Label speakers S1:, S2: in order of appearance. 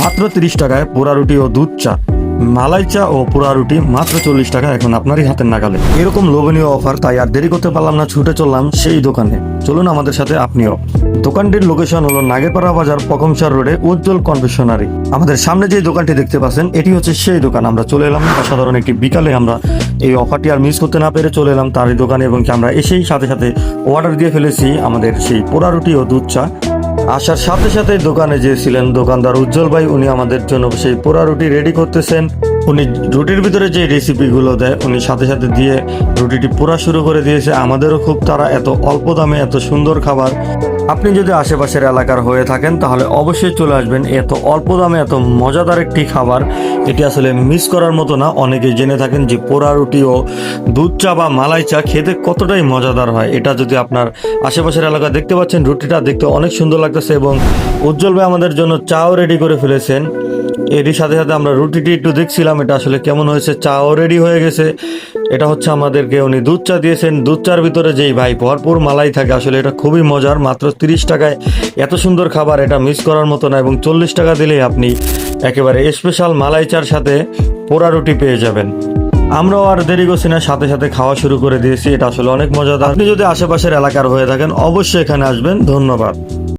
S1: মাত্র 30 টাকায় পোড়া রুটি ও দুধ চা, মালাই চা ও পোড়া রুটি মাত্র 40 টাকা, এখন আপনারই হাতের নাগালে। এরকম লোভনীয় অফার, তাই আর দেরি করতে পারলাম না, ছুটে চললাম সেই দোকানে। চলুন আমাদের সাথে আপনিও। দোকানটির লোকেশন হলো নাগেরপাড়া বাজার, পকমসার রোডে উজ্জ্বল কনফেকশনারি। আমাদের সামনে যে দোকানটি দেখতে পাচ্ছেন এটি হচ্ছে সেই দোকান। আমরা চলে এলাম অসাধারণ একটি বিকালে, আমরা এই অফারটি আর মিস করতে না পেরে চলে এলাম তারই দোকানে, এবং আমরা এসেই সাথে সাথে অর্ডার দিয়ে ফেলেছি আমাদের সেই পোড়া রুটি ও দুধ চা। আসার সাথে সাথে দোকানে যে ছিলেন দোকানদার উজ্জ্বল ভাই, উনি আমাদের জন্য সেই পোড়া রুটি রেডি করতেছেন। উনি রুটির ভিতরে যে রেসিপিগুলো দেয় উনি সাথে সাথে দিয়ে রুটিটি পোড়া শুরু করে দিয়েছে। আমাদেরও খুব তারা, এত অল্প দামে এত সুন্দর খাবার। আপনি যদি আশেপাশের এলাকার হয়ে থাকেন তাহলে অবশ্যই চলে আসবেন। এত অল্প দামে এত মজাদার একটি খাবার, এটি আসলে মিস করার মতো না। অনেকেই জেনে থাকেন যে পোড়া রুটি ও দুধ চা বা মালাই চা খেতে কতটাই মজাদার হয়। এটা যদি আপনার আশেপাশের এলাকায় দেখতে পাচ্ছেন, রুটিটা দেখতে অনেক সুন্দর লাগতেছে, এবং উজ্জ্বল ভাই আমাদের জন্য চাও রেডি করে ফেলেছেন। এরই সাথে সাথে আমরা রুটিটি একটু দেখছিলাম এটা আসলে কেমন হয়েছে। চাও রেডি হয়ে গেছে। এটা হচ্ছে আমাদেরকে উনি দুধ চা দিয়েছেন। দুধ চার ভিতরে যেই ভাই ভরপুর মালাই থাকে, আসলে এটা খুবই মজার। মাত্র 30 টাকায় এত সুন্দর খাবার, এটা মিস করার মতো না। এবং 40 টাকা দিলেই আপনি একেবারে স্পেশাল মালাই চার সাথে পোড়া রুটি পেয়ে যাবেন। আমরাও আর দেরি করছি না, সাথে সাথে খাওয়া শুরু করে দিয়েছি। এটা আসলে অনেক মজাদার। আপনি যদি আশেপাশের এলাকার হয়ে থাকেন অবশ্যই এখানে আসবেন। ধন্যবাদ।